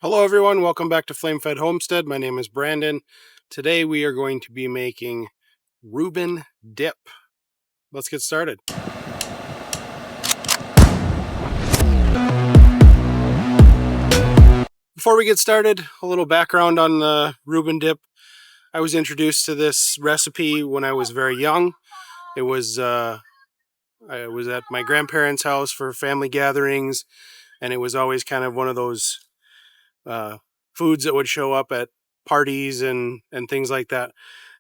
Hello everyone, welcome back to Flame Fed Homestead. My name is Brandon. Today we are going to be making Reuben dip. Let's get started. Before we get started, a little background on the Reuben dip. I was introduced to this recipe when I was very young. I was at my grandparents' house for family gatherings, and it was always kind of one of those foods that would show up at parties and things like that.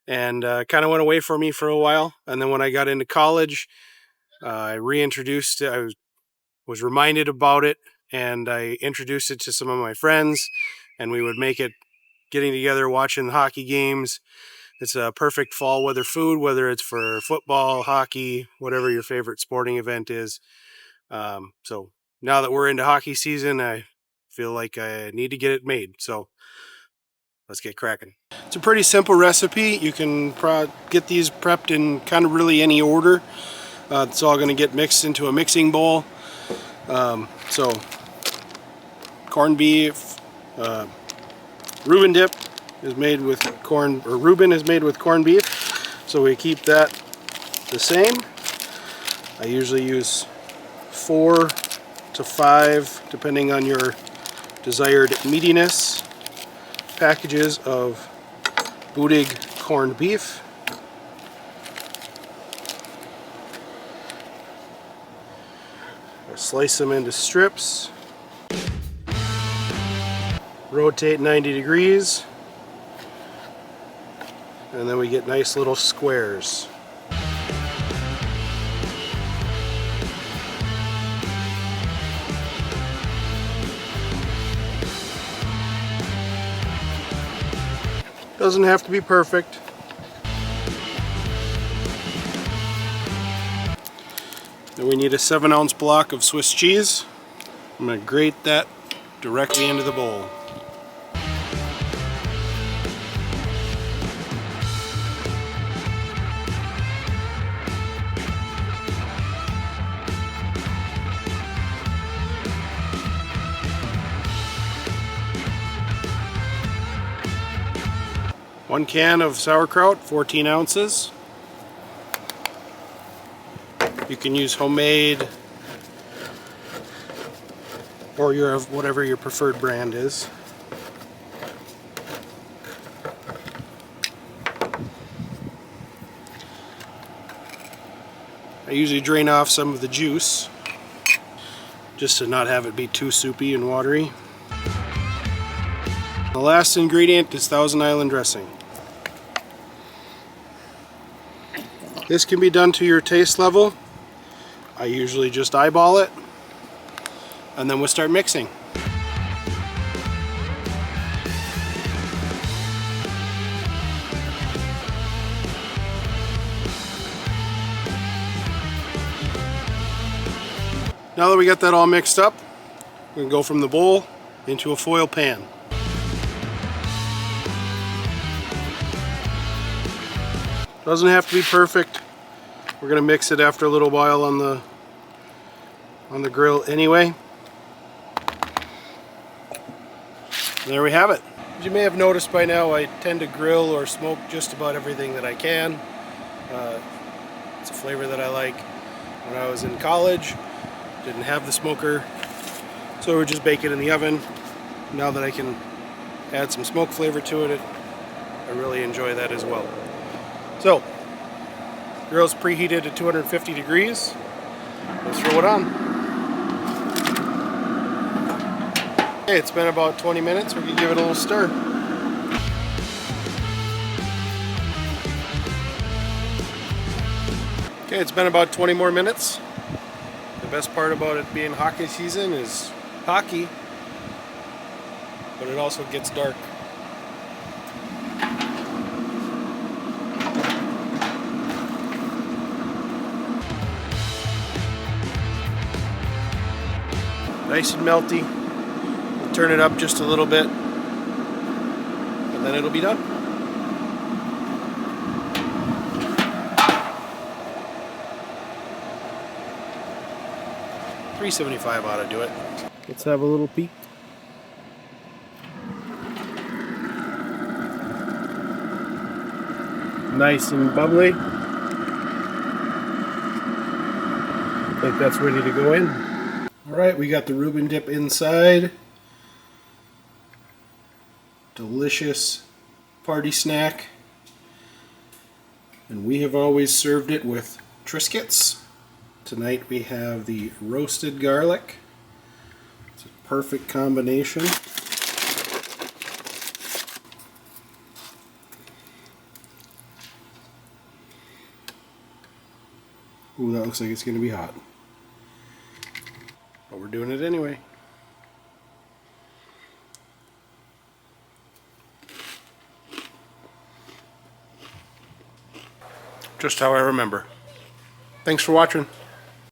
And kind of went away for me for a while. And then when I got into college, I reintroduced it. I was reminded about it, and I introduced it to some of my friends, and we would make it getting together, watching hockey games. It's a perfect fall weather food, whether it's for football, hockey, whatever your favorite sporting event is. So now that we're into hockey season, I feel like I need to get it made. So let's get cracking. It's a pretty simple recipe. You can get these prepped in kind of really any order. It's all going to get mixed into a mixing bowl. So corned beef, Reuben dip is made with Reuben is made with corned beef. So we keep that the same. I usually use 4 to 5, depending on your desired meatiness, packages of Bootig corned beef. I slice them into strips, rotate 90 degrees, and then we get nice little squares. Doesn't have to be perfect. Then we need a 7-ounce block of Swiss cheese. I'm going to grate that directly into the bowl. One can of sauerkraut, 14 ounces. You can use homemade or whatever your preferred brand is. I usually drain off some of the juice just to not have it be too soupy and watery. The last ingredient is Thousand Island dressing. This can be done to your taste level. I usually just eyeball it, and then we'll start mixing. Now that we got that all mixed up, we can go from the bowl into a foil pan. Doesn't have to be perfect. We're going to mix it after a little while on the grill anyway. And there we have it. As you may have noticed by now, I tend to grill or smoke just about everything that I can. It's a flavor that I like. When I was in college, didn't have the smoker, so we would just bake it in the oven. Now that I can add some smoke flavor to it, I really enjoy that as well. So, grill's preheated at 250 degrees. Let's throw it on. Okay, it's been about 20 minutes. We can give it a little stir. Okay, it's been about 20 more minutes. The best part about it being hockey season is hockey, but it also gets dark. Nice and melty. We'll turn it up just a little bit, and then it'll be done. $3.75 ought to do it. Let's have a little peek. nice and bubbly. I think that's ready to go in. Alright, we got the Reuben dip inside. Delicious party snack. And we have always served it with Triscuits. Tonight we have the roasted garlic. It's a perfect combination. Ooh, that looks like it's going to be hot. But we're doing it anyway. Just how I remember. Thanks for watching.